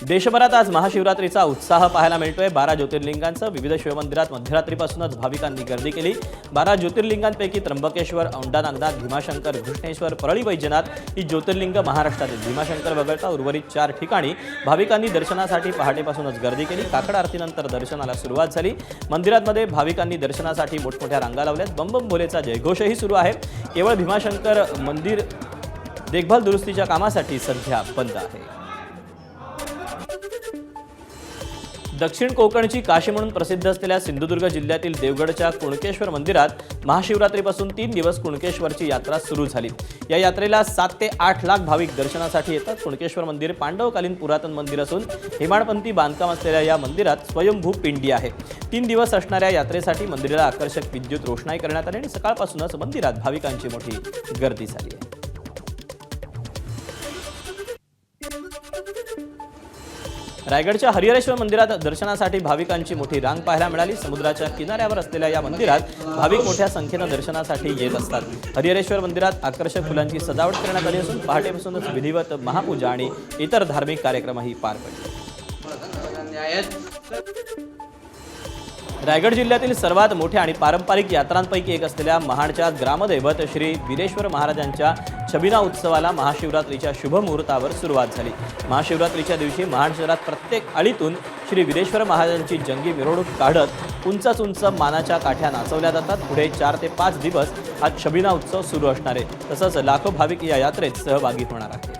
देशभरात आज महाशिवरात्रीचा उत्साह पाहायला मिळतोय। 12 ज्योतिर्लिंगांचं विविध शिवमंदिरात मध्यरात्रीपासूनच भाविकांनी गर्दी केली। 12 ज्योतिर्लिंगांपैकी त्र्यंबकेश्वर, औंढा नागनाथ, भीमाशंकर, घृष्णेश्वर, परळी वैजनाथ ही ज्योतिर्लिंग महाराष्ट्रातील। भीमाशंकर वगळता उर्वरित 4 ठिकाणी भाविकांनी दर्शनासाठी पहाटेपासूनच गर्दी केली। काकड आरतीनंतर दर्शनाला सुरुवात झाली। मंदिरांमध्ये भाविकांनी दर्शनासाठी मोठमोठ्या रांगा लावल्यात। बम बम भोलेचा जयघोषही सुरू आहे। केवळ भीमाशंकर मंदिर देखभाल दुरुस्तीच्या कामासाठी सध्या बंद आहे। दक्षिण कोकणची काशी म्हणून प्रसिद्ध असलेल्या सिंधुदुर्ग जिल्ह्यातील देवगडच्या कुणकेश्वर मंदिरात महाशिवरात्रीपासून 3 दिवस कुणकेश्वरची यात्रा सुरू झाली। या यात्रेला 7 ते 8 लाख भाविक दर्शनासाठी येतात। कुणकेश्वर मंदिर पांडवकालीन पुरातन मंदिर असून हेमाडपंथी बांधकाम असलेल्या या मंदिरात स्वयंभू पिंडी आहे। 3 दिवस असणाऱ्या यात्रेसाठी मंदिराला आकर्षक विद्युत रोषणाई करण्यात आली आणि सकाळपासूनच मंदिरात भाविकांची मोठी गर्दी झाली आहे। रायगडच्या हरिहरेश्वर मंदिरात दर्शनासाठी भाविकांची मोठी रांग पाहायला मिळाली। समुद्राच्या किनाऱ्यावर असलेल्या या मंदिरात भाविक मोठ्या संख्येने दर्शनासाठी येत असतात। हरिहरेश्वर मंदिरात आकर्षक फुलांची सजावट करण्यात आली असून पहाटेपासूनच विधिवत महापूजा आणि इतर धार्मिक कार्यक्रमही पार पडले। रायगड जिल्ह्यातील सर्वात मोठ्या आणि पारंपरिक यात्रांपैकी एक असलेल्या महाडच्या ग्रामदैवत श्री वीरेश्वर महाराजांच्या छबिना उत्सवाला महाशिवरात्रीच्या शुभ मुहूर्तावर सुरुवात झाली। महाशिवरात्रीच्या दिवशी महाड शहरात प्रत्येक आळीतून श्री वीरेश्वर महाराजांची जंगी मिरवणूक काढत उंच मानाच्या काठ्या नाचवल्या जातात। पुढे 4 ते 5 दिवस हा छबिना उत्सव सुरू असणार आहे। तसंच लाखो भाविक या यात्रेत सहभागी होणार आहेत।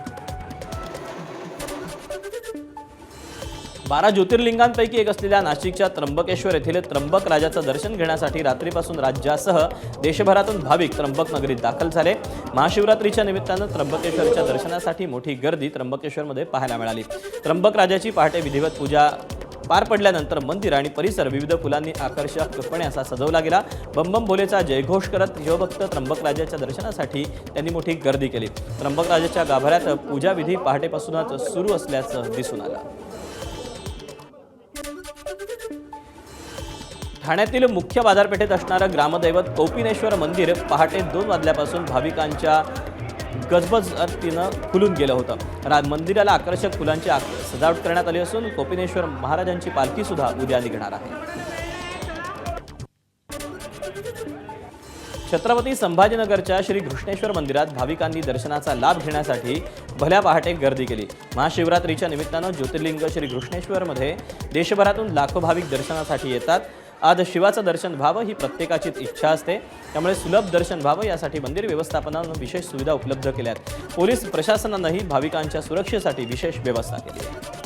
12 ज्योतिर्लिंगांपैकी एक असलेल्या नाशिकच्या त्र्यंबकेश्वर येथील त्र्यंबक राजाचं दर्शन घेण्यासाठी रात्रीपासून राज्यासह देशभरातून भाविक त्र्यंबक नगरीत दाखल झाले। महाशिवरात्रीच्या निमित्तानं त्र्यंबकेश्वरच्या दर्शनासाठी मोठी गर्दी त्र्यंबकेश्वरमध्ये पाहायला मिळाली। त्र्यंबक राजाची पहाटे विधिवत पूजा पार पडल्यानंतर मंदिर आणि परिसर विविध फुलांनी आकर्षकपणे असा सजवला गेला। बम बम भोलेचा जयघोष करत शिवभक्त त्र्यंबक राजाच्या दर्शनासाठी त्यांनी मोठी गर्दी केली। त्र्यंबक राजाच्या गाभाऱ्यात पूजाविधी पहाटेपासूनच सुरू असल्याचं दिसून आलं। ठाण्यातील मुख्य बाजारपेठेत असणारं ग्रामदैवत कौपिनेश्वर मंदिर पहाटे 2 वाजल्यापासून भाविकांच्या गजबजतीनं फुलून गेलं होतं। मंदिराला आकर्षक फुलांची सजावट करण्यात आली असून कौपिनेश्वर महाराजांची पालखी सुद्धा उद्या निघणार आहे। छत्रपती संभाजीनगरच्या श्री घृष्णेश्वर मंदिरात भाविकांनी दर्शनाचा लाभ घेण्यासाठी भल्या पहाटे गर्दी केली। महाशिवरात्रीच्या निमित्तानं ज्योतिर्लिंग श्री घृष्णेश्वरमध्ये देशभरातून लाखो भाविक दर्शनासाठी येतात। आज शिवाचं दर्शन व्हावं ही प्रत्येकाचीच इच्छा असते, त्यामुळे सुलभ दर्शन व्हावं यासाठी मंदिर व्यवस्थापनानं विशेष सुविधा उपलब्ध केल्या आहेत। पोलीस प्रशासनानंही भाविकांच्या सुरक्षेसाठी विशेष व्यवस्था केली आहे।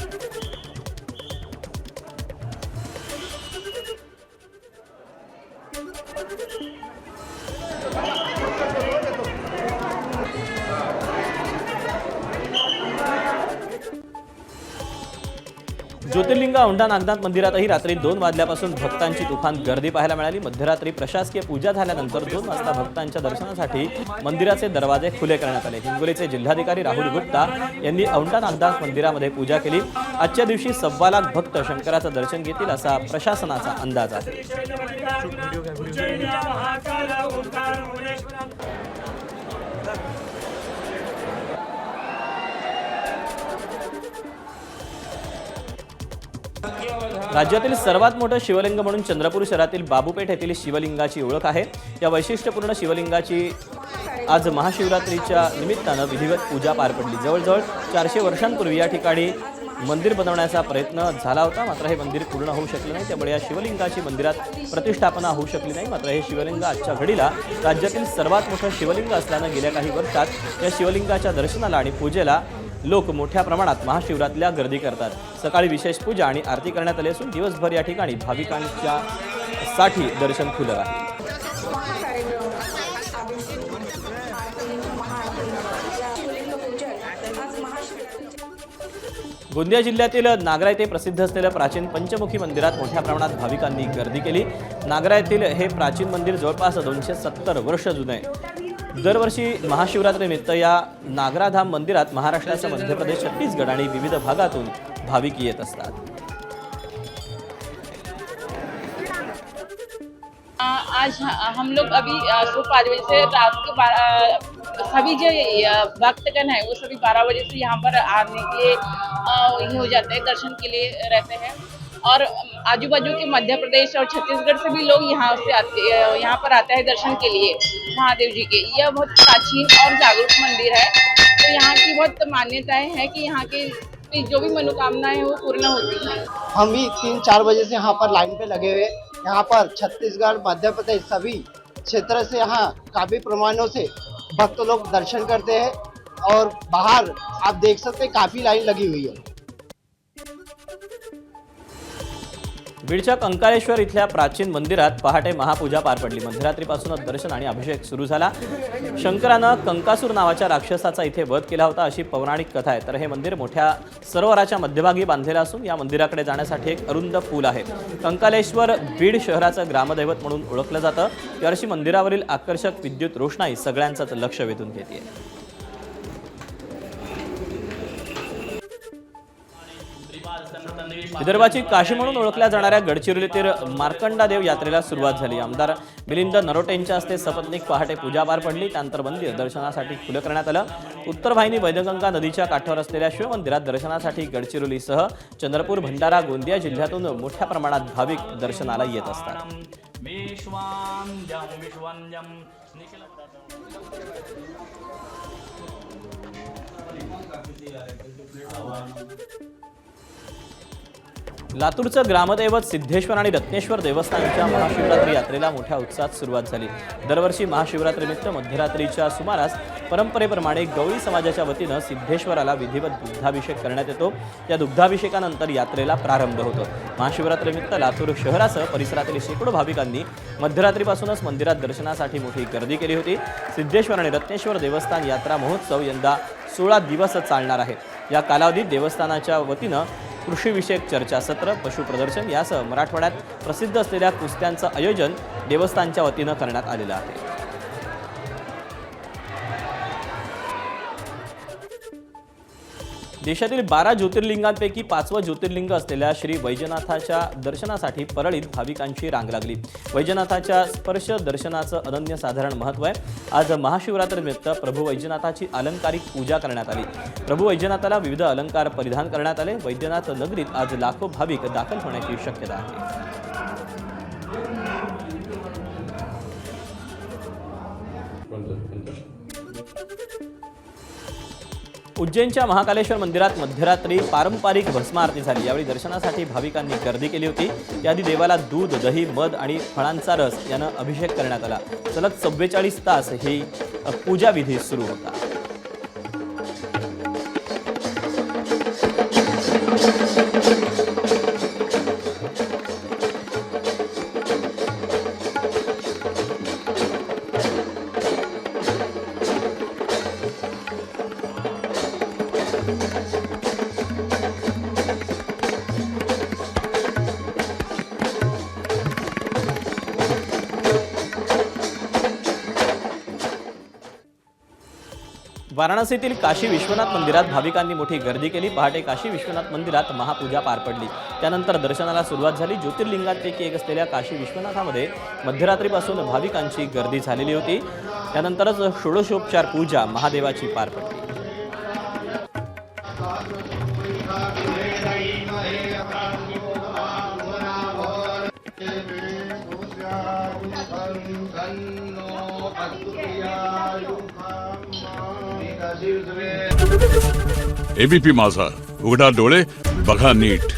ज्योतिर्लिंग औंढा नागनाथ मंदिरातही रात्री 2 वाजल्यापासून भक्तांची तुफान गर्दी पाहायला मिळाली। मध्यरात्री प्रशासकीय पूजा झाल्यानंतर 2 वाजता भक्तांच्या दर्शनासाठी मंदिराचे दरवाजे खुले करण्यात आले। हिंगोलीचे जिल्हाधिकारी राहुल गुप्ता यांनी औंढा नागनाथ मंदिरामध्ये पूजा केली। आजच्या दिवशी 1.25 लाख भक्त शंकराचं दर्शन घेतील असा प्रशासनाचा अंदाज आहे। राज्यातील सर्वात मोठं शिवलिंग म्हणून चंद्रपूर शहरातील बाबूपेठ येथील शिवलिंगाची ओळख आहे। या वैशिष्ट्यपूर्ण शिवलिंगाची आज महाशिवरात्रीच्या निमित्तानं विधिवत पूजा पार पडली। जवळजवळ 400 वर्षांपूर्वी या ठिकाणी मंदिर बनवण्याचा प्रयत्न झाला होता, मात्र हे मंदिर पूर्ण होऊ शकले नाही, त्यामुळे या शिवलिंगाची मंदिरात प्रतिष्ठापना होऊ शकली नाही। मात्र हे शिवलिंग आजच्या घडीला राज्यातील सर्वात मोठं शिवलिंग असल्यानं गेल्या काही वर्षात या शिवलिंगाच्या दर्शनाला आणि पूजेला लोक मोठ्या प्रमाणात महाशिवरात्रीला गर्दी करतात। सकाळी विशेष पूजा आणि आरती करण्यात आली असून दिवसभर या ठिकाणी भाविकांच्या साठी दर्शन खुलं राहील। गोंदिया जिल्ह्यातील नागरा येथे प्रसिद्ध असलेल्या प्राचीन पंचमुखी मंदिरात मोठ्या प्रमाणात भाविकांनी गर्दी केली। नागरा येथील हे प्राचीन मंदिर जवळपास 270 वर्ष जुने आहे। दरवर्षी महाशिवरात्रीनिमित्त या नागराधाम मंदिरात महाराष्ट्रासह मध्य प्रदेश, छत्तीसगड आणि विविध भागातून भाविक येत असतात। आज हम लोग अभी सुबह 5 बजे से रात के सभी जो भक्तगण है वो सभी 12 बजे से यहाँ पर आने के लिए ये हो जाते हैं, दर्शन के लिए रहते हैं। और आजू बाजू के मध्य प्रदेश और छत्तीसगढ़ से भी लोग यहाँ पर आते हैं दर्शन के लिए महादेव जी के। यह बहुत प्राचीन और जागरूक मंदिर है। तो यहाँ की बहुत मान्यताएं हैं कि यहाँ की जो भी मनोकामनाएं हैं वो पूर्ण होती हैं। हम भी 3-4 बजे से यहाँ पर लाइन पे लगे हुए। यहाँ पर छत्तीसगढ़, मध्य प्रदेश सभी क्षेत्र से यहाँ काफी प्रमाणों से भक्त लोग दर्शन करते हैं और बाहर आप देख सकते हैं काफी लाइन लगी हुई है। बीडच्या कंकाळेश्वर इथल्या प्राचीन मंदिरात पहाटे महापूजा पार पडली। मध्यरात्रीपासूनच दर्शन आणि अभिषेक सुरू झाला। शंकरानं कंकासूर नावाच्या राक्षसाचा इथे वध केला होता अशी पौराणिक कथा आहे। तर हे मंदिर मोठ्या सरोवराच्या मध्यभागी बांधलेलं असून या मंदिराकडे जाण्यासाठी एक अरुंद पूल आहे। कंकाळेश्वर बीड शहराचं ग्रामदैवत म्हणून ओळखलं जातं। यावर्षी मंदिरावरील आकर्षक विद्युत रोषणाई सगळ्यांचंच लक्ष वेधून घेते। विदर्भाची काशी म्हणून ओळखल्या जाणाऱ्या गडचिरोलीतील मार्कंडादेव यात्रेला सुरुवात झाली। आमदार मिलिंद नरोटेंच्या हस्ते सपत्नीक पहाटे पूजा पार पडली। त्यानंतर मंदिर दर्शनासाठी खुलं करण्यात आलं। उत्तर वाहिनी वैदगंगा नदीच्या काठावर असलेल्या शिवमंदिरात दर्शनासाठी गडचिरोलीसह चंद्रपूर, भंडारा, गोंदिया जिल्ह्यातून मोठ्या प्रमाणात भाविक दर्शनाला येत असतात। लातूरचं ग्रामदैवत सिद्धेश्वर आणि रत्नेश्वर देवस्थानच्या महाशिवरात्री यात्रेला मोठ्या उत्साहात सुरुवात झाली। दरवर्षी महाशिवरात्रीनिमित्त मध्यरात्रीच्या सुमारास परंपरेप्रमाणे गवळी समाजाच्या वतीनं सिद्धेश्वराला विधिवत दुग्धाभिषेक करण्यात येतो। या दुग्धाभिषेकानंतर यात्रेला प्रारंभ होतो। महाशिवरात्रीनिमित्त लातूर शहरासह परिसरातील शेकडो भाविकांनी मध्यरात्रीपासूनच मंदिरात दर्शनासाठी मोठी गर्दी केली होती। सिद्धेश्वर आणि रत्नेश्वर देवस्थान यात्रा महोत्सव यंदा 16 दिवस चालणार आहे। या कालावधीत देवस्थानाच्या वतीनं कृषीविषयक चर्चासत्र, पशुप्रदर्शन यासह मराठवाड्यात प्रसिद्ध असलेल्या कुस्त्यांचं आयोजन देवस्थानच्या वतीनं करण्यात आलेलं आहे। देशातील 12 ज्योतिर्लिंगांपैकी 5वं ज्योतिर्लिंग असलेल्या श्री वैजनाथाच्या दर्शनासाठी परळीत भाविकांची रांग लागली। वैजनाथाच्या स्पर्श दर्शनाचं अनन्यसाधारण महत्त्व आहे। आज महाशिवरात्रीनिमित्त प्रभू वैजनाथाची अलंकारिक पूजा करण्यात आली। प्रभू वैजनाथाला विविध अलंकार परिधान करण्यात आले। वैजनाथ नगरीत आज लाखो भाविक दाखल होण्याची शक्यता आहे। उज्जैनच्या महाकालेश्वर मंदिरात मध्यरात्री पारंपरिक भस्म आरती झाली। यावेळी दर्शनासाठी भाविकांनी गर्दी केली होती। याआधी देवाला दूध, दही, मध आणि फळांचा रस यानं अभिषेक करण्यात आला। सलग 44 तास ही पूजा विधी सुरू होता। वाराणसीतील काशी विश्वनाथ मंदिरात भाविकांनी मोठी गर्दी केली। पहाटे काशी विश्वनाथ मंदिरात महापूजा पार पडली। त्यानंतर दर्शनाला सुरुवात झाली। ज्योतिर्लिंगांपैकी एक असलेल्या काशी विश्वनाथामध्ये मध्यरात्रीपासून भाविकांची गर्दी झालेली होती। त्यानंतरच षोडशोपचार पूजा महादेवाची पार पडली। एबीपी माझा, उघडा डोळे बघा नीट।